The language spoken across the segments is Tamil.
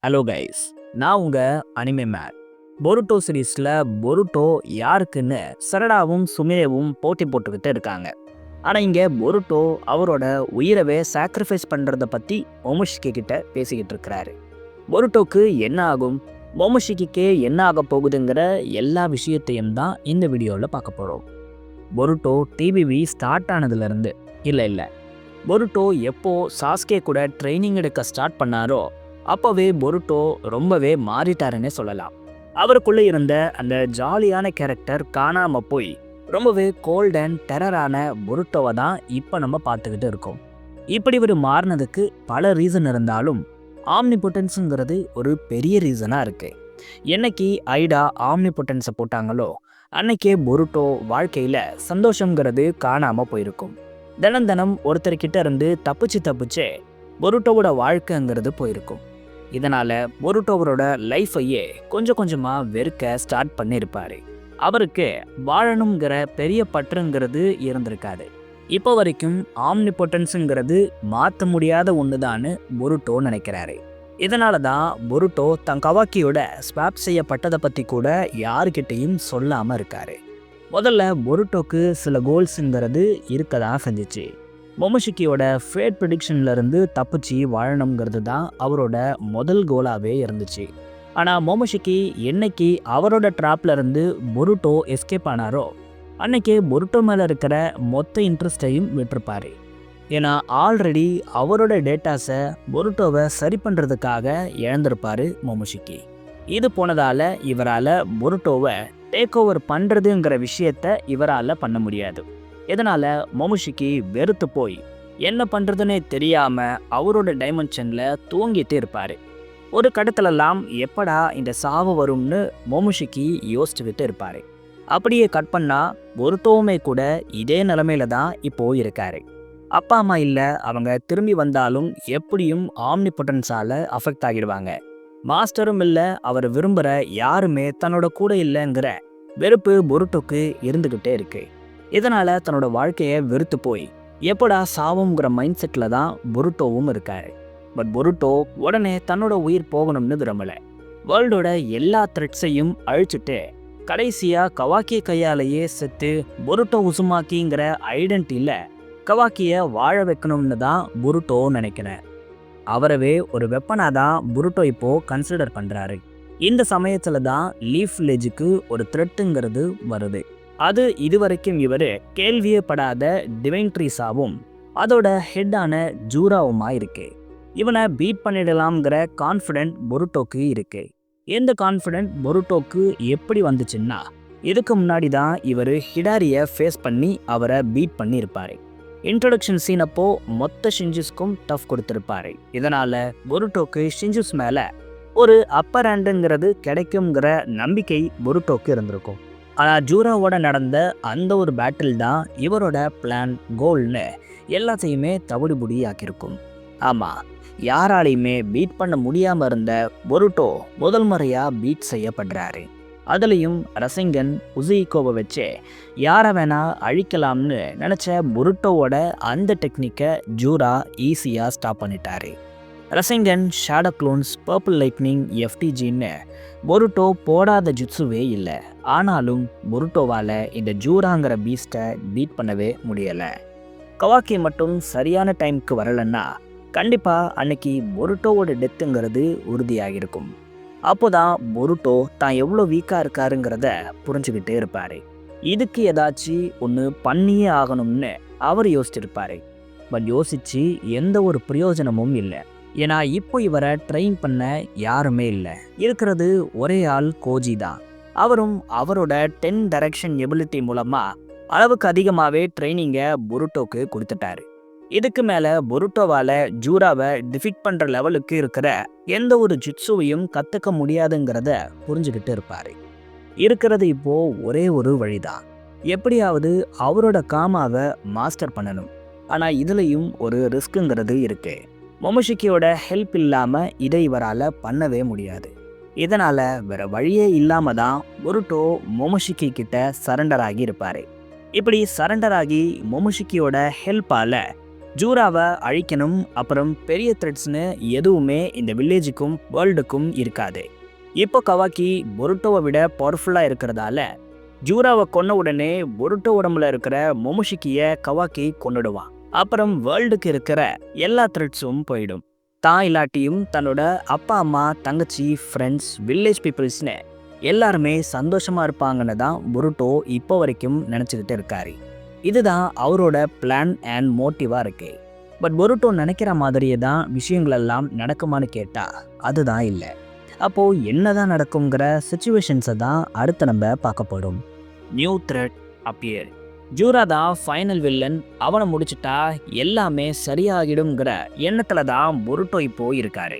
ஹலோ கைஸ், நான் உங்கள் அனிமே மேன். பொருட்டோ சீரீஸில் பொருட்டோ யாருக்குன்னு சரடாவும் சுமேவும் போட்டி போட்டுக்கிட்டு இருக்காங்க. ஆனால் இங்கே பொருட்டோ அவரோட உயிரவே சாக்ரிஃபைஸ் பண்ணுறத பற்றி மொமோஷிகி கிட்ட பேசிக்கிட்டு இருக்கிறாரு. பொருட்டோக்கு என்ன ஆகும், மொமோஷிகிக்கே என்ன ஆக போகுதுங்கிற எல்லா விஷயத்தையும் தான் இந்த வீடியோவில் பார்க்க போகிறோம். பொருட்டோ டிபிவி ஸ்டார்ட் ஆனதுலேருந்து இல்லை பொருட்டோ எப்போ சாஸ்கே கூட ட்ரைனிங் எடுக்க ஸ்டார்ட் பண்ணாரோ அப்போவே பொருட்டோ ரொம்பவே மாறிட்டாருன்னே சொல்லலாம். அவருக்குள்ளே இருந்த அந்த ஜாலியான கேரக்டர் காணாமல் போய் ரொம்பவே கோல்ட் அண்ட் டெரரான பொருட்டோவை தான் இப்போ நம்ம பார்த்துக்கிட்டு இருக்கோம். இப்படி ஒரு மாறினதுக்கு பல ரீசன் இருந்தாலும் ஆம்னிபொட்டன்ஸுங்கிறது ஒரு பெரிய ரீசனாக இருக்குது. என்னைக்கு ஐடா ஆம்னிபொட்டன்ஸை போட்டாங்களோ அன்னைக்கே பொருட்டோ வாழ்க்கையில் சந்தோஷங்கிறது காணாமல் போயிருக்கும். தினம் ஒருத்தர்கிட்ட இருந்து தப்பிச்சே பொருட்டோவோட வாழ்க்கைங்கிறது போயிருக்கும். இதனால் பொருட்டோவரோட லைஃபையே கொஞ்சம் கொஞ்சமாக வெறுக்க ஸ்டார்ட் பண்ணியிருப்பார். அவருக்கு வாழணுங்கிற பெரிய பற்றுங்கிறது இருந்திருக்காது. இப்போ வரைக்கும் ஆம்னிபொட்டன்ஸுங்கிறது மாற்ற முடியாத ஒன்று தான் பொருட்டோ நினைக்கிறாரு. இதனால தான் பொருட்டோ தன் கவாக்கியோட ஸ்வாப் செய்யப்பட்டதை பற்றி கூட யாருக்கிட்டையும் சொல்லாமல் இருக்காரு. முதல்ல பொருட்டோக்கு சில கோல்ஸுங்கிறது இருக்க தான் செஞ்சிச்சு. மொமோஷிகியோட ஃபேட் ப்ரெடிக்ஷன்லேருந்து தப்பிச்சு வாழணுங்கிறது தான் அவரோட முதல் கோலாகவே இருந்துச்சு. ஆனால் மொமோஷிகி என்னைக்கு அவரோட ட்ராப்லேருந்து பொருட்டோ எஸ்கேப் ஆனாரோ அன்னைக்கே பொருட்டோ மேலே இருக்கிற மொத்த இன்ட்ரெஸ்டையும் விட்டுருப்பார். ஏன்னா ஆல்ரெடி அவரோட டேட்டாஸை பொருட்டோவை சரி பண்ணுறதுக்காக இழந்திருப்பார் மொமோஷிகி. இது போனதால் இவரால் பொருட்டோவை டேக் ஓவர் பண்ணுறதுங்கிற விஷயத்த இவரால் பண்ண முடியாது. இதனால் மொமோஷிகி வெறுத்து போய் என்ன பண்ணுறதுன்னே தெரியாமல் அவரோட டைமென்ஷனில் தூங்கிட்டு இருப்பார். ஒரு கட்டத்துலலாம் எப்படா இந்த சாவு வரும்னு மொமோஷிகி யோசிச்சுக்கிட்டு இருப்பார். அப்படியே கட் பண்ணால் பொருத்தோவுமே கூட இதே நிலமையில தான் இப்போது இருக்கார். அப்பா அம்மா இல்லை, அவங்க திரும்பி வந்தாலும் எப்படியும் ஆம்னிபொட்டன்ஸால் அஃபெக்ட் ஆகிடுவாங்க. மாஸ்டரும் இல்லை, அவர் விரும்புகிற யாருமே தன்னோட கூட இல்லைங்கிற வெறுப்பு பொருட்டோக்கு இருந்துக்கிட்டே இருக்கு. இதனால் தன்னோட வாழ்க்கையை வெறுத்து போய் எப்படா சாவுங்கிற மைண்ட் செட்டில் தான் பொருட்டோவும் இருக்காரு. பட் பொருட்டோ உடனே தன்னோட உயிர் போகணும்னு விரும்பலை. வேர்ல்டோட எல்லா த்ரெட்ஸையும் அழிச்சுட்டு கடைசியாக கவாக்கி கையாலேயே செத்து பொருட்டோ உசுமாக்கிங்கிற ஐடென்டிட்டியில் கவாக்கியை வாழ வைக்கணும்னு தான் பொருட்டோ நினைக்கிறேன். அவரவே ஒரு வெப்பனாக தான் பொருட்டோ இப்போது கன்சிடர் பண்ணுறாரு. இந்த சமயத்தில் தான் லீஃப் வில்லேஜுக்கு ஒரு த்ரெட்டுங்கிறது வருது. அது இதுவரைக்கும் இவர் கேள்வியே படாத டிவைன் ட்ரீஸாவும் அதோட ஹெட்டான ஜூராவுமா இருக்கு. இவனை பீட் பண்ணிடலாம்ங்கிற கான்ஃபிடென்ட் பொருட்டோக்கு இருக்கு. எந்த கான்ஃபிடென்ட் பொருட்டோக்கு எப்படி வந்துச்சுன்னா, இதுக்கு முன்னாடி தான் இவர் ஹிடாரியை ஃபேஸ் பண்ணி அவரை பீட் பண்ணியிருப்பார். இன்ட்ரடக்ஷன் சீன் அப்போ மொத்த ஷிஞ்சுஸ்க்கும் டஃப் கொடுத்துருப்பாரு. இதனால் பொருட்டோக்கு ஷிஞ்சுஸ் மேலே ஒரு அப்பர் ஹேண்டுங்கிறது கிடைக்குங்கிற நம்பிக்கை பொருட்டோக்கு இருந்திருக்கும். ஆனால் ஜூராவோட நடந்த அந்த ஒரு பேட்டில் தான் இவரோட பிளான் கோல்னு எல்லாத்தையுமே தவிடுபுடி ஆக்கியிருக்கும். ஆமாம், யாராலையுமே பீட் பண்ண முடியாமல் இருந்த பொருட்டோ முதல் முறையாக பீட் செய்யப்படுறாரு. அதுலேயும் ரசிங்கன் உசுயிகோவை வச்சு யாரை வேணா அழிக்கலாம்னு நினச்ச பொருட்டோவோட அந்த டெக்னிக்கை ஜூரா ஈஸியாக ஸ்டாப் பண்ணிட்டாரு. ரசிங்கன், ஷேடோ க்ளோன்ஸ், பர்பிள் லைட்னிங், எஃப்டிஜின்னு பொருட்டோ போடாத ஜுட்ஸுவே இல்லை. ஆனாலும் பொருட்டோவால் இந்த ஜூராங்கிற பீஸ்ட்டை பீட் பண்ணவே முடியலை. கவாக்கி மட்டும் சரியான டைமுக்கு வரலைன்னா கண்டிப்பாக அன்னைக்கு பொருட்டோவோட டெத்துங்கிறது உறுதியாகிருக்கும். அப்போ தான் பொருட்டோ தான் எவ்வளோ வீக்காக இருக்காருங்கிறத புரிஞ்சுக்கிட்டே இருப்பார். இதுக்கு ஏதாச்சும் ஒன்று பண்ணியே ஆகணும்னு அவர் யோசிச்சிருப்பார். பட் யோசித்து எந்த ஒரு பிரயோஜனமும் இல்லை. ஏன்னா இப்போ இவரை ட்ரெயின் பண்ண யாருமே இல்லை. இருக்கிறது ஒரே ஆள் கோஜி தான். அவரும் அவரோட 10 டைரக்ஷன் எபிலிட்டி மூலமாக அளவுக்கு அதிகமாகவே ட்ரைனிங்கை பொருட்டோக்கு கொடுத்துட்டாரு. இதுக்கு மேலே பொருட்டோவால் ஜூராவை டிஃபிட் பண்ணுற லெவலுக்கு இருக்கிற எந்த ஒரு ஜுட்ஸுவையும் கற்றுக்க முடியாதுங்கிறத புரிஞ்சுக்கிட்டு இருப்பார். இருக்கிறது இப்போது ஒரே ஒரு வழிதான், எப்படியாவது அவரோட காமாவை மாஸ்டர் பண்ணணும். ஆனால் இதுலேயும் ஒரு ரிஸ்க்குங்கிறது இருக்குது. மொமோஷிகியோட ஹெல்ப் இல்லாமல் இதை இவரால் பண்ணவே முடியாது. இதனால் வேறு வழியே இல்லாமல் தான் பொருட்டோ மொமோஷிகி கிட்ட சரண்டர் ஆகி இருப்பார். இப்படி சரண்டர் ஆகி மொமோஷிகியோட ஹெல்ப்பால் ஜூராவை அழிக்கணும், அப்புறம் பெரிய த்ரெட்ஸ்னு எதுவுமே இந்த வில்லேஜுக்கும் வேர்ல்டுக்கும் இருக்காது. இப்போ கவாக்கி பொருட்டோவை விட பவர்ஃபுல்லாக இருக்கிறதால ஜூராவை கொன்ன உடனே பொருட்டோ உடம்புல இருக்கிற மொமுஷிக்கியை கவாக்கி கொன்னுடுவான். அப்புறம் வேர்ல்டுக்கு இருக்கிற எல்லா த்ரெட்ஸும் போயிடும். தான் இல்லாட்டியும் தன்னோட அப்பா அம்மா தங்கச்சி ஃப்ரெண்ட்ஸ் வில்லேஜ் பீப்புள்ஸ்னு எல்லாருமே சந்தோஷமாக இருப்பாங்கன்னு தான் பொருட்டோ இப்போ வரைக்கும் நினச்சிக்கிட்டு இருக்காரு. இதுதான் அவரோட பிளான் அண்ட் மோட்டிவாக இருக்கு. பட் பொருட்டோ நினைக்கிற மாதிரியே தான் விஷயங்களெல்லாம் நடக்குமான்னு கேட்டால் அதுதான் இல்லை. அப்போது என்னதான் நடக்குங்கிற சிச்சுவேஷன்ஸை தான் அடுத்து நம்ம பார்க்க போகிறோம். New thread appear. ஜூரா தான் ஃபைனல் வில்லன், அவனை முடிச்சிட்டா எல்லாமே சரியாகிடுங்கிற எண்ணத்தில் தான் பொருட்டோ இப்போ இருக்காரு.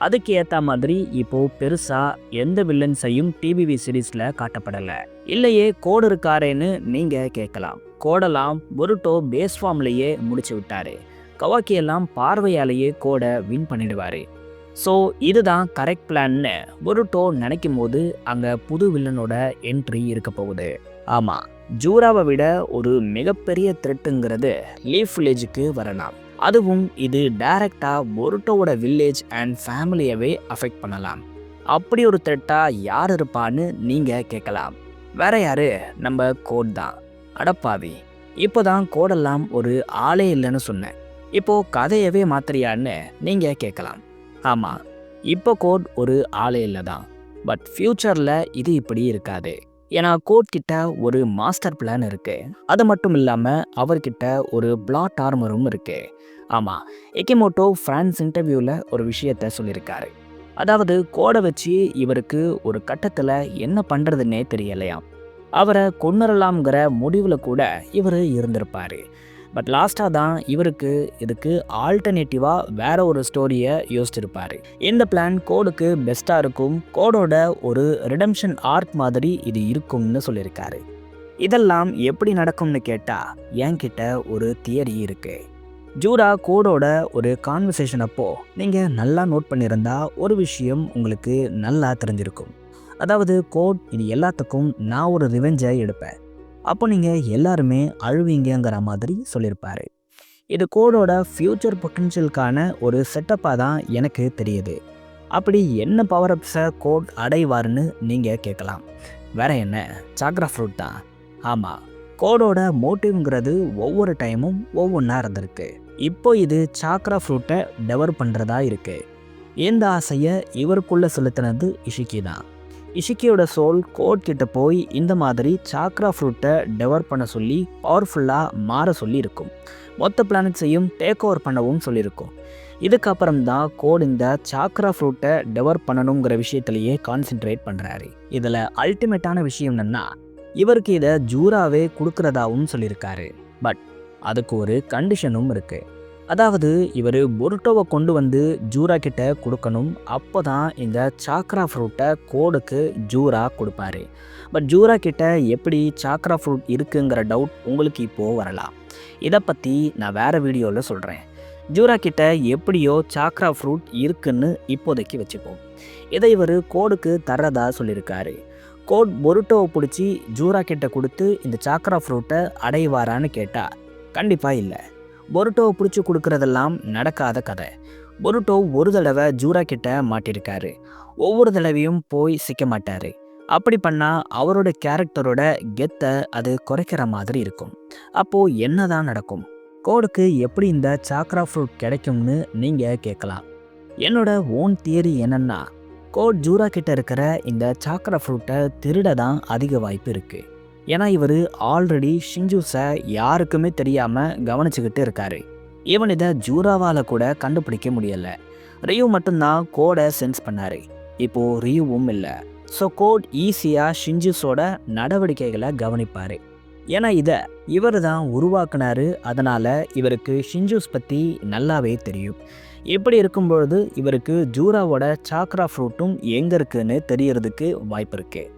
அதுக்கு ஏற்ற மாதிரி இப்போ பெருசாக எந்த வில்லன்ஸையும் டிவிவி சீரீஸில் காட்டப்படலை. இல்லையே கோடு இருக்காரேன்னு நீங்கள் கேட்கலாம். கோடெல்லாம் பொருட்டோ பேஸ் ஃபார்ம்லேயே முடிச்சு விட்டாரு. கவாக்கியெல்லாம் பார்வையாலேயே கோடை வின் பண்ணிடுவார். ஸோ இதுதான் கரெக்ட் பிளான்னு பொருட்டோ நினைக்கும் போது அங்கே புது வில்லனோட என்ட்ரி இருக்க போகுது. ஆமாம், ஜூராவை விட ஒரு மிகப்பெரிய த்ரெட்டுங்கிறது லீஃப் வில்லேஜுக்கு வரலாம். அதுவும் இது டைரக்டாக பொருட்டோவோட வில்லேஜ் அண்ட் ஃபேமிலியவே அஃபெக்ட் பண்ணலாம். அப்படி ஒரு த்ரெட்டாக யார் இருப்பான்னு நீங்கள் கேட்கலாம். வேற யாரு, நம்ம கோட் தான். அடப்பாவி, இப்போ தான் கோடெல்லாம் ஒரு ஆளே இல்லைன்னு சொன்னேன், இப்போது கதையவே மாத்திரியான்னு நீங்கள் கேட்கலாம். ஆமாம், இப்போ கோட் ஒரு ஆளே இல்லை தான். பட் ஃப்யூச்சரில் இது இப்படி இருக்காது. ஏன்னா கோட் கிட்ட ஒரு மாஸ்டர் பிளான் இருக்கு. அது மட்டும் இல்லாமல் அவர்கிட்ட ஒரு பிளாட் ஆர்மரும் இருக்கு. ஆமாம், எக்கிமோட்டோ ஃப்ரான்ஸ் இன்டர்வியூவில் ஒரு விஷயத்த சொல்லியிருக்காரு. அதாவது கோடை வச்சு இவருக்கு ஒரு கட்டத்தில் என்ன பண்ணுறதுன்னே தெரியலையாம். அவரை கொன்னுறலாம்ங்கிற முடிவில் கூட இவர் இருந்திருப்பார். பட் லாஸ்ட்டாக தான் இவருக்கு இதுக்கு ஆல்டர்னேட்டிவாக வேற ஒரு ஸ்டோரியை யோசிச்சிருப்பார். இந்த பிளான் கோடுக்கு பெஸ்ட்டாக இருக்கும், கோடோட ஒரு ரிடம்ஷன் ஆர்க் மாதிரி இது இருக்கும்னு சொல்லியிருக்காரு. இதெல்லாம் எப்படி நடக்கும்னு கேட்டால் என்கிட்ட ஒரு தியரி இருக்கு. ஜூரா கோடோட ஒரு கான்வர்சேஷன் அப்போ நீங்கள் நல்லா நோட் பண்ணியிருந்தா ஒரு விஷயம் உங்களுக்கு நல்லா தெரிஞ்சிருக்கும். அதாவது கோட் இது எல்லாத்துக்கும் நான் ஒரு ரிவெஞ்சை எடுப்பேன், அப்போ நீங்கள் எல்லாருமே அழுவீங்கிற மாதிரி சொல்லியிருப்பாரு. இது கோடோட ஃப்யூச்சர் பொட்டென்ஷியலுக்கான ஒரு செட்டப்பாக தான் எனக்கு தெரியுது. அப்படி என்ன பவர் அப்ஸை கோட் அடைவார்னு நீங்கள் கேட்கலாம். வேற என்ன, சாக்ரா ஃப்ரூட் தான். ஆமாம், கோடோட மோட்டிவ்ங்கிறது ஒவ்வொரு டைமும் ஒவ்வொன்றா இருந்திருக்கு. இப்போ இது சாக்ரா ஃப்ரூட்டை டெவலப் பண்ணுறதா இருக்கு. இந்த ஆசையை இவருக்குள்ளே செலுத்தினது இஷிக்கி தான். இஷிக்கியோட சோல் கோட் கிட்ட போய் இந்த மாதிரி சாக்ரா ஃப்ரூட்டை டெவலப் பண்ண சொல்லி பவர்ஃபுல்லாக மாற சொல்லி இருக்கும். மொத்த பிளானட்ஸையும் டேக் ஓவர் பண்ணவும் சொல்லியிருக்கும். இதுக்கப்புறம் தான் கோட் இந்த சாக்ரா ஃப்ரூட்டை டெவலப் பண்ணணுங்கிற விஷயத்திலேயே கான்சென்ட்ரேட் பண்ணுறாரு. இதில் அல்டிமேட்டான விஷயம் என்னன்னா இவருக்கு இதை ஜூராவே கொடுக்குறதாவும் சொல்லியிருக்காரு. பட் அதுக்கு ஒரு கண்டிஷனும் இருக்குது. அதாவது இவர் பொருட்டோவை கொண்டு வந்து ஜூரா கிட்ட கொடுக்கணும். அப்போ தான் இந்த சாக்ரா ஃப்ரூட்டை கோடுக்கு ஜூரா கொடுப்பாரு. பட் ஜூரா கிட்ட எப்படி சாக்ரா ஃப்ரூட் இருக்குங்கிற டவுட் உங்களுக்கு இப்போது வரலாம். இதை பற்றி நான் வேறு வீடியோவில் சொல்கிறேன். ஜூரா கிட்ட எப்படியோ சாக்ரா ஃப்ரூட் இருக்குன்னு இப்போதைக்கு வச்சுப்போம். இதை இவர் கோடுக்கு தர்றதா சொல்லியிருக்காரு. கோட் பொருட்டோவை பிடிச்சி ஜூரா கிட்ட கொடுத்து இந்த சாக்ரா ஃப்ரூட்டை அடைவாரான்னு கேட்டால் கண்டிப்பாக இல்லை. பொருட்டோவை பிடிச்சி கொடுக்குறதெல்லாம் நடக்காத கதை. பொருட்டோ ஒரு தடவை ஜூரா கிட்ட மாட்டியிருக்காரு. ஒவ்வொரு தடவையும் போய் சிக்க மாட்டார். அப்படி பண்ணால் அவரோட கேரக்டரோட கெத்தை அது குறைக்கிற மாதிரி இருக்கும். அப்போது என்ன தான் நடக்கும்? கோடுக்கு எப்படி இந்த சாக்ரா ஃப்ரூட் கிடைக்கும்னு நீங்கள் கேட்கலாம். என்னோட ஓன் தியரி என்னன்னா கோட் ஜூரா கிட்ட இருக்கிற இந்த சாக்ரா ஃப்ரூட்டை திருட தான் அதிக வாய்ப்பு இருக்குது. ஏன்னா இவர் ஆல்ரெடி ஷிஞ்சுஸை யாருக்குமே தெரியாமல் கவனிச்சுக்கிட்டு இருக்காரு. ஈவன் இதை ஜூராவால் கூட கண்டுபிடிக்க முடியலை. ரியூ மட்டும்தான் கோடை சென்ஸ் பண்ணார். இப்போது ரியூவும் இல்லை. ஸோ கோட் ஈஸியாக ஷிஞ்சுஸோட நடவடிக்கைகளை கவனிப்பார். ஏன்னா இதை இவர் தான் உருவாக்குனாரு. அதனால் இவருக்கு ஷிஞ்சுஸ் பற்றி நல்லாவே தெரியும். இப்படி இருக்கும்பொழுது இவருக்கு ஜூராவோட சாக்ரா ஃப்ரூட்டும் எங்கே இருக்குன்னு தெரியறதுக்கு வாய்ப்பு இருக்குது.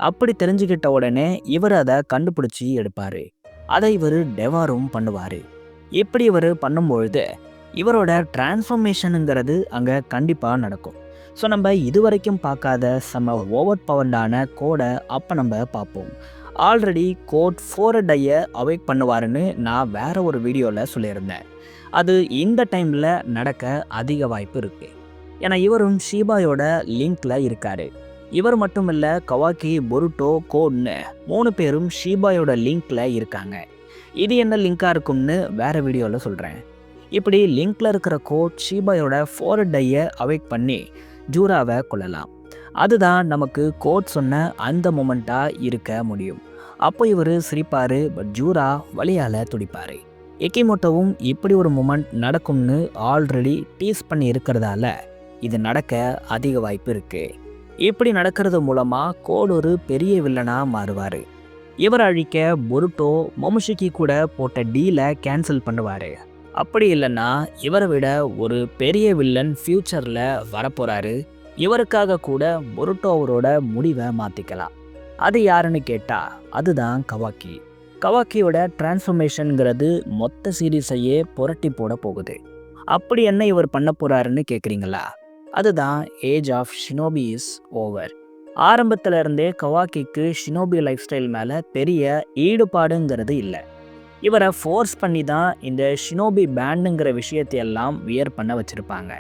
அப்படி தெரிஞ்சுக்கிட்ட உடனே இவர் அதை கண்டுபிடிச்சி எடுப்பார். அதை இவர் டெவாரும் பண்ணுவார். இப்படி இவர் பண்ணும்பொழுது இவரோட டிரான்ஸ்ஃபர்மேஷனுங்கிறது அங்கே கண்டிப்பாக நடக்கும். ஸோ நம்ம இதுவரைக்கும் பார்க்காத செம்ம ஓவர் பவர்டான கோடை அப்போ நம்ம பார்ப்போம். ஆல்ரெடி கோட் 4 டையை அவேக் பண்ணுவாருன்னு நான் வேற ஒரு வீடியோவில் சொல்லியிருந்தேன். அது இந்த டைமில் நடக்க அதிக வாய்ப்பு இருக்குது. ஏன்னா இவரும் ஷீபாயோட லிங்க்ல இருக்காரு. இவர் மட்டும் இல்லை, கவாக்கி, பொருட்டோ, கோட்னு 3 பேரும் ஷீபாயோட லிங்க்ல இருக்காங்க. இது என்ன லிங்காக இருக்கும்னு வேற வீடியோவில் சொல்கிறேன். இப்படி லிங்க்ல இருக்கிற கோட் ஷீபாயோட ஃபோர்ஹெட் ஐயை அவேக் பண்ணி ஜூராவை கொல்லலாம். அதுதான் நமக்கு கோட் சொன்ன அந்த மொமெண்ட்டாக இருக்க முடியும். அப்போ இவர் சிரிப்பார், பட் ஜூரா வலியால் துடிப்பார். எக்கிமோட்டோவும் இப்படி ஒரு மொமெண்ட் நடக்கும்னு ஆல்ரெடி டீஸ் பண்ணி இருக்கிறதால இது நடக்க அதிக வாய்ப்பு இருக்குது. இப்படி நடக்கிறது மூலமாக கோட் ஒரு பெரிய வில்லனாக மாறுவார். இவர் அழிக்க பொருட்டோ மொமோஷிகி கூட போட்ட டீலை கேன்சல் பண்ணுவார். அப்படி இல்லைன்னா இவரை விட ஒரு பெரிய வில்லன் ஃப்யூச்சரில் வரப்போகிறாரு. இவருக்காக கூட பொருட்டோ அவரோட முடிவை மாற்றிக்கலாம். அது யாருன்னு கேட்டால் அதுதான் கவாக்கி. கவாக்கியோட டிரான்ஸ்ஃபர்மேஷனுங்கிறது மொத்த சீரீஸையே புரட்டி போட போகுது. அப்படி என்ன இவர் பண்ண போகிறாருன்னு கேட்குறீங்களா? அதுதான் age of shinobi is over. ஆரம்பத்தில் இருந்தே கவாக்கிக்கு ஷினோபி லைஃப் ஸ்டைல் மேலே பெரிய ஈடுபாடுங்கிறது இல்லை. இவரை ஃபோர்ஸ் பண்ணி தான் இந்த ஷினோபி பேண்டுங்கிற விஷயத்தையெல்லாம் வியர் பண்ண வச்சுருப்பாங்க.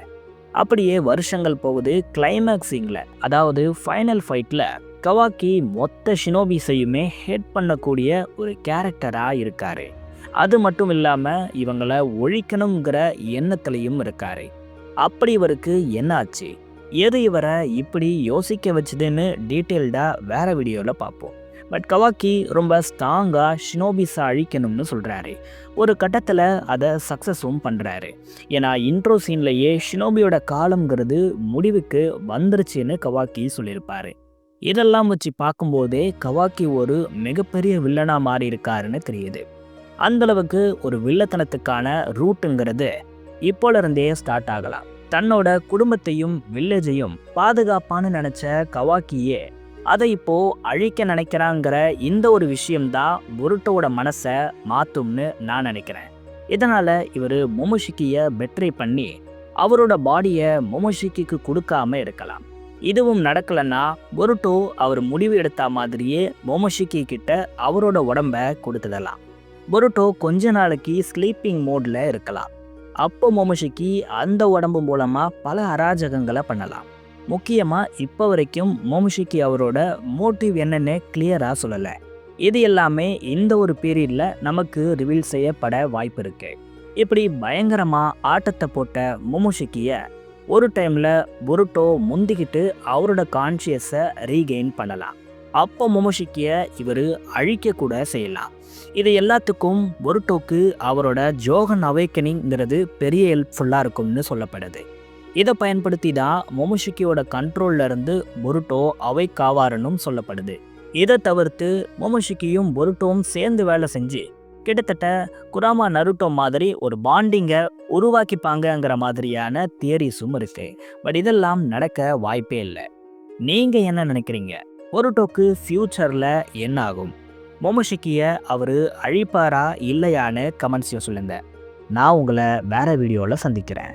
அப்படியே வருஷங்கள் போகுது. கிளைமேக்ஸிங்கில், அதாவது ஃபைனல் ஃபைட்டில் கவாக்கி மொத்த ஷினோபிஸையுமே ஹெட் பண்ணக்கூடிய ஒரு கேரக்டராக இருக்கார். அது மட்டும் இல்லாமல் இவங்களை ஒழிக்கணுங்கிற எண்ணத்துலையும் இருக்கார். அப்படி இவருக்கு என்ன ஆச்சு, எது இவரை இப்படி யோசிக்க வச்சுதுன்னு டீட்டெயில்டாக வேறு வீடியோவில் பார்ப்போம். பட் கவாக்கி ரொம்ப ஸ்ட்ராங்காக ஷினோபிஸை அழிக்கணும்னு சொல்கிறாரு. ஒரு கட்டத்தில் அதை சக்ஸஸும் பண்ணுறாரு. ஏன்னா இன்ட்ரோ சீன்லேயே ஷினோபியோட காலம்ங்கிறது முடிவுக்கு வந்துருச்சுன்னு கவாக்கி சொல்லியிருப்பார். இதெல்லாம் வச்சு பார்க்கும்போதே கவாக்கி ஒரு மிகப்பெரிய வில்லனாக மாறி இருக்காருன்னு தெரியுது. அந்தளவுக்கு ஒரு வில்லத்தனத்துக்கான ரூட்டுங்கிறது இப்போலேருந்தே ஸ்டார்ட் ஆகலாம். தன்னோட குடும்பத்தையும் வில்லேஜையும் பாதுகாப்பான்னு நினச்ச கவாக்கியே அதை இப்போ அழிக்க நினைக்கிறாங்கிற இந்த ஒரு விஷயம்தான் பொருட்டோட மனசை மாற்றும்னு நான் நினைக்கிறேன். இதனால் இவர் மொமோஷிக்கியை பெட்ரே பண்ணி அவரோட பாடியை மொமோஷிக்கிக்கு கொடுக்காம இருக்கலாம். இதுவும் நடக்கலைன்னா பொருட்டோ அவர் முடிவு எடுத்த மாதிரியே மொமோஷிக்கி கிட்ட அவரோட உடம்பை கொடுத்துடலாம். பொருட்டோ கொஞ்ச நாளைக்கு ஸ்லீப்பிங் மோடில் இருக்கலாம். அப்போ மொமோஷிக்கி அந்த உடம்பு மூலமாக பல அராஜகங்களை பண்ணலாம். முக்கியமாக இப்போ வரைக்கும் மொமோஷிக்கி அவரோட மோட்டிவ் என்னன்னு கிளியராக சொல்லலை. இது எல்லாமே இந்த ஒரு பீரியடில் நமக்கு ரிவீல் செய்யப்பட வாய்ப்பு இருக்கு. இப்படி பயங்கரமாக ஆட்டத்தை போட்ட மொமோஷிக்கியை ஒரு டைமில் பொருட்டோ முந்திக்கிட்டு அவரோட கான்ஷியஸை ரீகெயின் பண்ணலாம். அப்போ மொமோஷிக்கியை இவர் அழிக்க கூட செய்யலாம். இது எல்லாத்துக்கும் பொருட்டோக்கு அவரோட ஜோகன் அவேக்கனிங்கிறது பெரிய ஹெல்ப்ஃபுல்லாக இருக்கும்னு சொல்லப்படுது. இதை பயன்படுத்தி தான் மொமோஷிக்கியோட கண்ட்ரோல்ல இருந்து பொருட்டோ அவேக் ஆவாருன்னு சொல்லப்படுது. இதை தவிர்த்து மொமோஷிக்கியும் பொருட்டோவும் சேர்ந்து வேலை செஞ்சு கிட்டத்தட்ட குராமா நருட்டோ மாதிரி ஒரு பாண்டிங்கை உருவாக்கிப்பாங்கங்கிற மாதிரியான தியரிஸும் இருக்கு. பட் இதெல்லாம் நடக்க வாய்ப்பே இல்லை. நீங்கள் என்ன நினைக்கிறீங்க? பொருட்டோக்கு ஃப்யூச்சரில் என்ன ஆகும்? மொமோஷிக்கியை அவர் அழிப்பாரா இல்லையான்னு கமெண்ட்ஸையும் சொல்லுங்கள். நான் உங்களை வேறு வீடியோவில் சந்திக்கிறேன்.